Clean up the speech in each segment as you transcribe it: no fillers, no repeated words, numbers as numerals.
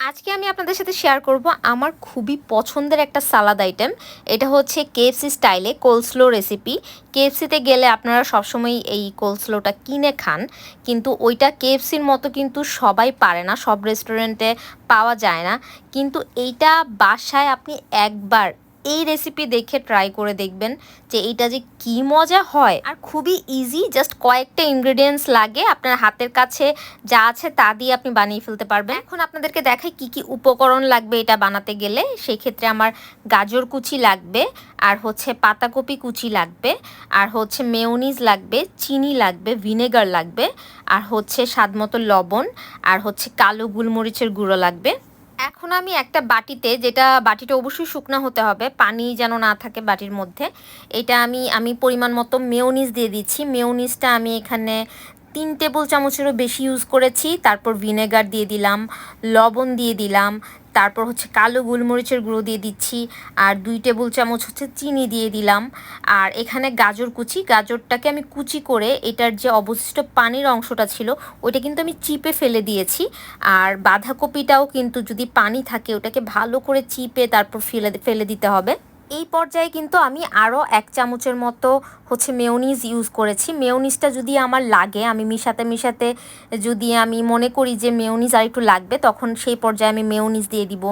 আজকে আমি আপনাদের সাথে শেয়ার করব আমার খুবই পছন্দের একটা সালাদ আইটেম। এটা হচ্ছে কেএফসি স্টাইলে কোলস্লো রেসিপি। কেএফসিতে গেলে আপনারা সবসময় এই কোলস্লোটা কিনে খান, কিন্তু ওইটা কেএফসির মতো কিন্তু সবাই পারে না, সব রেস্টুরেন্টে পাওয়া যায় না। কিন্তু এইটা বাসায় আপনি একবার এই রেসিপি দেখে ট্রাই করে দেখবেন যে এইটা যে কি মজা হয়। আর খুবই ইজি, জাস্ট কয়েকটা ইনগ্রেডিয়েন্টস লাগে, আপনার হাতের কাছে যা আছে তা দিয়ে আপনি বানিয়ে ফেলতে পারবেন। এখন আপনাদেরকে দেখাই কি কি উপকরণ লাগবে এটা বানাতে গেলে। সেই ক্ষেত্রে আমার গাজর কুচি লাগবে, আর হচ্ছে পাতাকপি কুচি লাগবে, আর হচ্ছে মেয়োনিজ লাগবে, চিনি লাগবে, ভিনেগার লাগবে, আর হচ্ছে স্বাদমতো লবণ, আর হচ্ছে কালো গোলমরিচের গুঁড়ো লাগবে। এখন আমি একটা বাটিতে, যেটা বাটিটা অবশ্যই শুকনো হতে হবে, পানি যেন না থাকে বাটির মধ্যে, এটা আমি পরিমাণ মতো মেয়োনিজ দিয়ে দিচ্ছি। মেয়োনিজটা আমি এখানে 3 টেবিল চামচেরও বেশি ইউজ করেছি। তারপর ভিনেগার দিয়ে দিলাম, লবণ দিয়ে দিলাম, তারপর হচ্ছে কালো গোলমরিচের গুঁড়ো দিয়ে দিচ্ছি, আর 2 টেবিল চামচ হচ্ছে চিনি দিয়ে দিলাম। আর এখানে গাজর কুচি, গাজরটাকে আমি কুচি করে এটার যে অবশিষ্ট পানির অংশটা ছিল ওইটা কিন্তু আমি চিপে ফেলে দিয়েছি। আর বাঁধাকপিটাও কিন্তু যদি পানি থাকে ওটাকে ভালো করে চিপে তারপর ফেলে দিতে হবে। এই পর্যায়ে কিন্তু আমি আরও 1 চামচের মতো হচ্ছে মেয়োনিজ ইউজ করেছি। মেয়োনিজটা যদি আমার লাগে, আমি মিশাতে মিশাতে যদি আমি মনে করি যে মেয়োনিজ আর একটু লাগবে, তখন সেই পর্যায়ে আমি মেয়োনিজ দিয়ে দিব।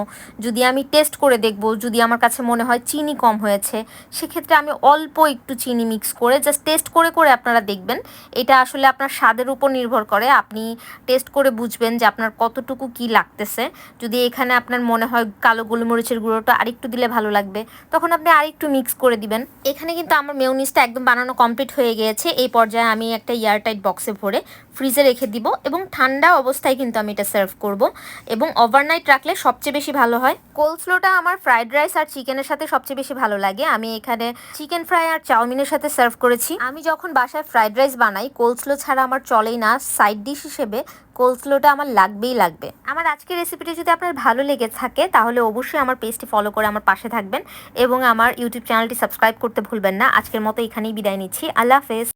যদি আমি টেস্ট করে দেখব, যদি আমার কাছে মনে হয় চিনি কম হয়েছে, সেক্ষেত্রে আমি অল্প একটু চিনি মিক্স করে জাস্ট টেস্ট করে করে আপনারা দেখবেন। এটা আসলে আপনার স্বাদের উপর নির্ভর করে, আপনি টেস্ট করে বুঝবেন যে আপনার কতটুকু কি লাগতেছে। যদি এখানে আপনার মনে হয় কালো গোলমরিচের গুঁড়োটা আরেকটু দিলে ভালো লাগবে, তখন আপনি আরেকটু মিক্স করে দিবেন। এখানে কিন্তু আমার মেয়োনিজটা একদম বানানো কমপ্লিট হয়ে গিয়েছে। এই পর্যায়ে আমি একটা এয়ারটাইট বক্সে ভরে ফ্রিজে রেখে দিব, এবং ঠান্ডা অবস্থায় কিন্তু আমি এটা সার্ভ করব, এবং ওভারনাইট রাখলে সবচেয়ে বেশি ভালো হয়। কোলস্লোটা আমার ফ্রাইড রাইস আর চিকেনের সাথে সবচেয়ে বেশি ভালো লাগে। আমি এখানে চিকেন ফ্রাই আর চাউমিনের সাথে সার্ভ করেছি। আমি যখন বাসায় ফ্রাইড রাইস বানাই, কোলস্লো ছাড়া আমার চলেই না। সাইড ডিশ হিসেবে কোলস্লোটা আমার লাগবেই লাগবে। আমার আজকের রেসিপিটি যদি আপনার ভালো লেগে থাকে তাহলে অবশ্যই আমার পেজটি ফলো করে আমার পাশে থাকবেন, এবং আমার ইউটিউব চ্যানেলটি সাবস্ক্রাইব করতে ভুলবেন না। আজকের মতো এখানেই বিদায় নিচ্ছি। আল্লাহ হাফেজ।